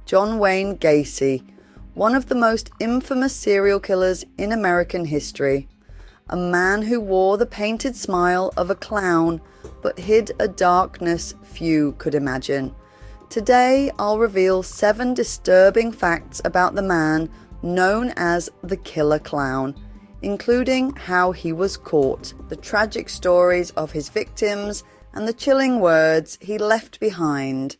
John Wayne Gacy, one of the most infamous serial killers in American history. A man who wore the painted smile of a clown but hid a darkness few could imagine. Today I'll reveal 7 disturbing facts about the man known as the Killer Clown, including how he was caught, the tragic stories of his victims, and the chilling words he left behind.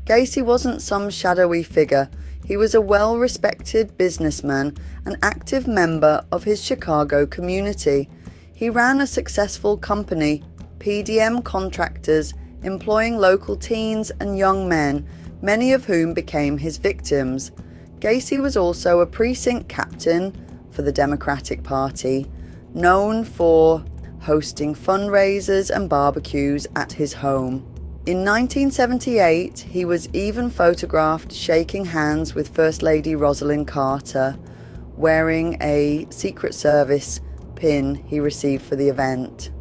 Gacy wasn't some shadowy figure. He was a well-respected businessman, an active member of his Chicago community. He ran a successful company, PDM Contractors, employing local teens and young men, many of whom became his victims. Gacy was also a precinct captain for the Democratic Party, known for hosting fundraisers and barbecues at his home. In 1978, he was even photographed shaking hands with First Lady Rosalynn Carter, wearing a Secret Service pin he received for the event.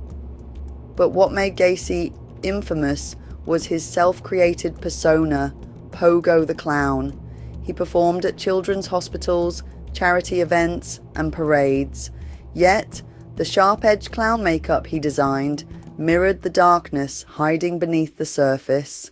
But what made Gacy infamous was his self-created persona, Pogo the Clown. He performed at children's hospitals, charity events, and parades. Yet, the sharp-edged clown makeup he designed mirrored the darkness hiding beneath the surface.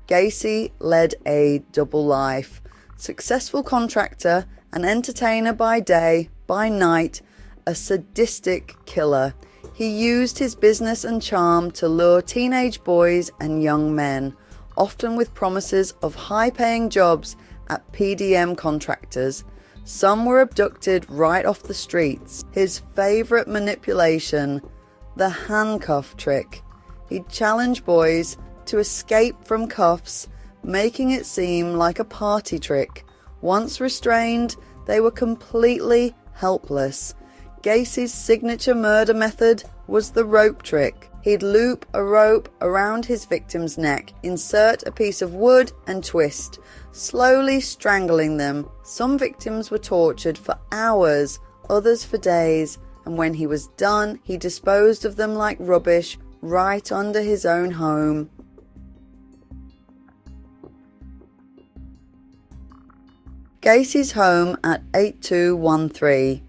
Gacy led a double life. Successful contractor, an entertainer by day, by night, a sadistic killer. He used his business and charm to lure teenage boys and young men, often with promises of high-paying jobs at PDM Contractors. Some were abducted right off the streets. His favorite manipulation, the handcuff trick. He'd challenge boys to escape from cuffs, making it seem like a party trick. Once restrained, they were completely helpless. Gacy's signature murder method was the rope trick. He'd loop a rope around his victim's neck, insert a piece of wood and twist, slowly strangling them. Some victims were tortured for hours, others for days, and when he was done, he disposed of them like rubbish right under his own home. Gacy's home at 8213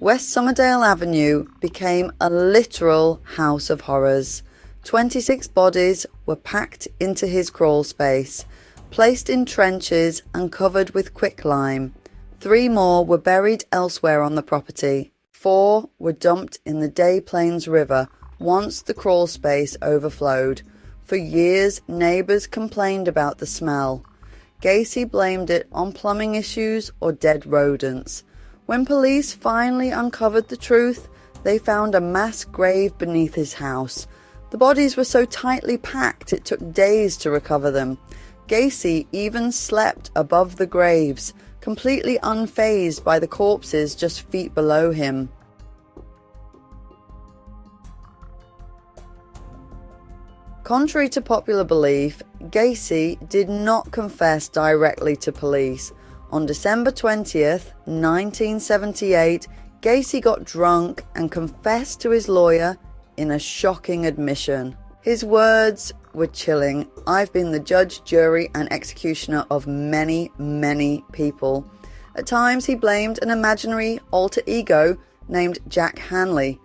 West Somerdale Avenue became a literal house of horrors. 26 bodies were packed into his crawl space, placed in trenches and covered with quicklime. 3 more were buried elsewhere on the property. 4 were dumped in the Des Plaines River once the crawl space overflowed. For years, neighbours complained about the smell. Gacy blamed it on plumbing issues or dead rodents. When police finally uncovered the truth, they found a mass grave beneath his house. The bodies were so tightly packed it took days to recover them. Gacy even slept above the graves, completely unfazed by the corpses just feet below him. Contrary to popular belief, Gacy did not confess directly to police. On December 20th, 1978, Gacy got drunk and confessed to his lawyer in a shocking admission. His words were chilling. "I've been the judge, jury, and executioner of many, many people." At times, he blamed an imaginary alter ego named Jack Hanley.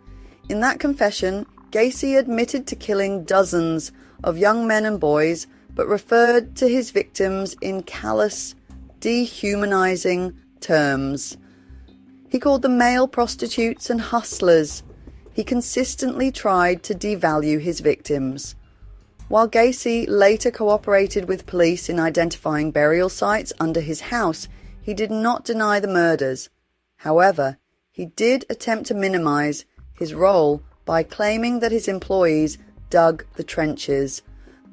In that confession, Gacy admitted to killing dozens of young men and boys, but referred to his victims in callous, dehumanizing terms. He called them male prostitutes and hustlers. He consistently tried to devalue his victims. While Gacy later cooperated with police in identifying burial sites under his house, he did not deny the murders. However, he did attempt to minimize his role by claiming that his employees dug the trenches,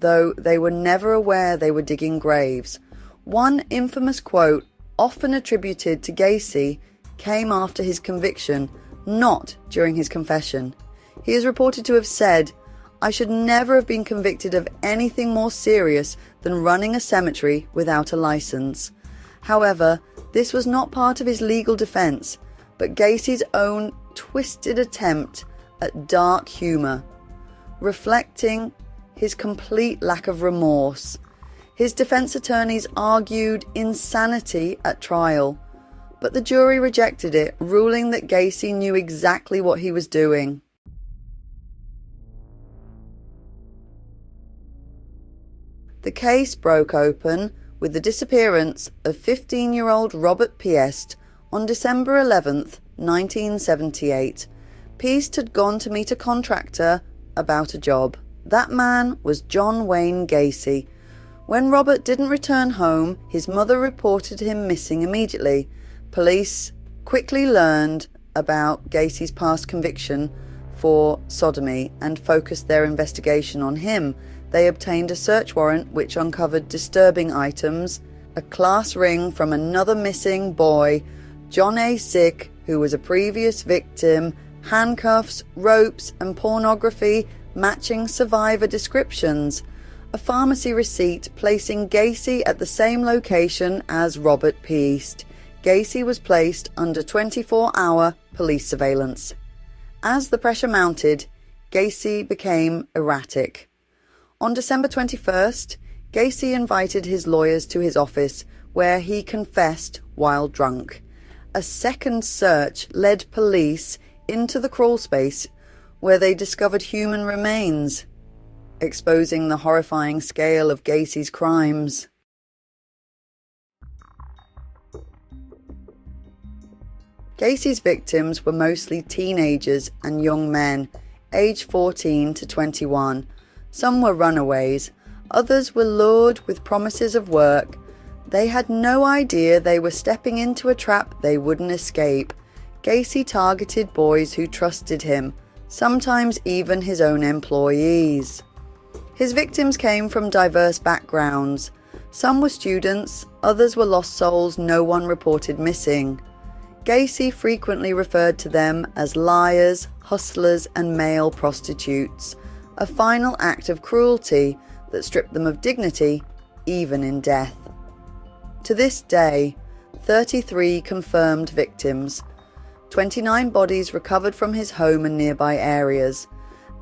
though they were never aware they were digging graves. One infamous quote, often attributed to Gacy, came after his conviction, not during his confession. He is reported to have said, "I should never have been convicted of anything more serious than running a cemetery without a license." However, this was not part of his legal defense, but Gacy's own twisted attempt at dark humour, reflecting his complete lack of remorse. His defence attorneys argued insanity at trial, but the jury rejected it, ruling that Gacy knew exactly what he was doing. The case broke open with the disappearance of 15-year-old Robert Piest on December 11th, 1978. Piest had gone to meet a contractor about a job. That man was John Wayne Gacy. When Robert didn't return home, his mother reported him missing immediately. Police quickly learned about Gacy's past conviction for sodomy and focused their investigation on him. They obtained a search warrant which uncovered disturbing items, a class ring from another missing boy, John A. Sick, who was a previous victim, handcuffs, ropes, and pornography matching survivor descriptions. A pharmacy receipt placing Gacy at the same location as Robert Piest. Gacy was placed under 24-hour police surveillance. As the pressure mounted, Gacy became erratic. On December 21st, Gacy invited his lawyers to his office, where he confessed while drunk. A second search led police into the crawlspace, where they discovered human remains, exposing the horrifying scale of Gacy's crimes. Gacy's victims were mostly teenagers and young men, aged 14 to 21. Some were runaways, others were lured with promises of work. They had no idea they were stepping into a trap they wouldn't escape. Gacy targeted boys who trusted him, sometimes even his own employees. His victims came from diverse backgrounds. Some were students, others were lost souls no one reported missing. Gacy frequently referred to them as liars, hustlers, and male prostitutes, a final act of cruelty that stripped them of dignity, even in death. To this day, 33 confirmed victims, 29 bodies recovered from his home and nearby areas.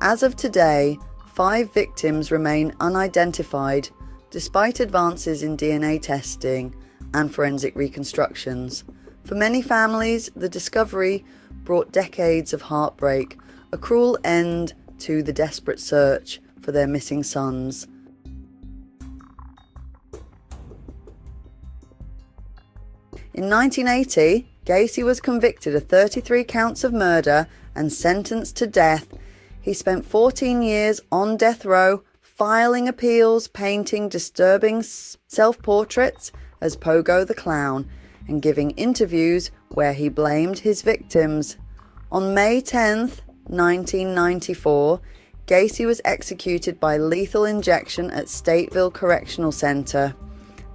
As of today, 5 victims remain unidentified, despite advances in DNA testing and forensic reconstructions. For many families, the discovery brought decades of heartbreak, a cruel end to the desperate search for their missing sons. In 1980, Gacy was convicted of 33 counts of murder and sentenced to death. He spent 14 years on death row, filing appeals, painting disturbing self-portraits as Pogo the Clown, and giving interviews where he blamed his victims. On May 10th, 1994, Gacy was executed by lethal injection at Stateville Correctional Center.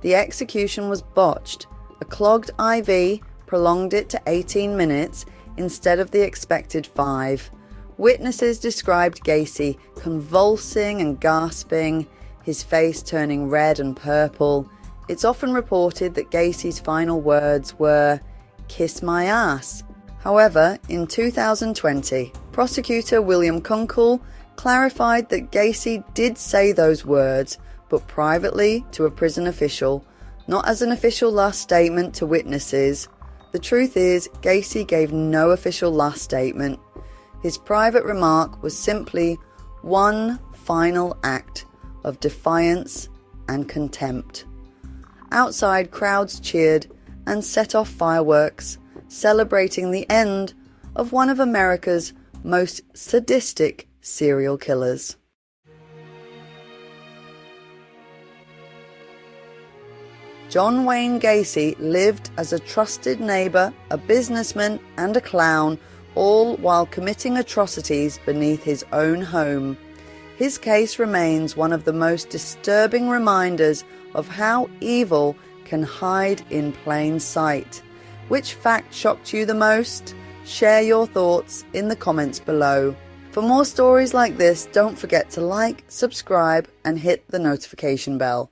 The execution was botched. A clogged IV prolonged it to 18 minutes instead of the expected 5. Witnesses described Gacy convulsing and gasping, his face turning red and purple. It's often reported that Gacy's final words were, "Kiss my ass." However, in 2020, prosecutor William Kunkel clarified that Gacy did say those words, but privately to a prison official, not as an official last statement to witnesses. The truth is, Gacy gave no official last statement. His private remark was simply one final act of defiance and contempt. Outside, crowds cheered and set off fireworks, celebrating the end of one of America's most sadistic serial killers. John Wayne Gacy lived as a trusted neighbor, a businessman, and a clown, all while committing atrocities beneath his own home. His case remains one of the most disturbing reminders of how evil can hide in plain sight. Which fact shocked you the most? Share your thoughts in the comments below. For more stories like this, don't forget to like, subscribe, and hit the notification bell.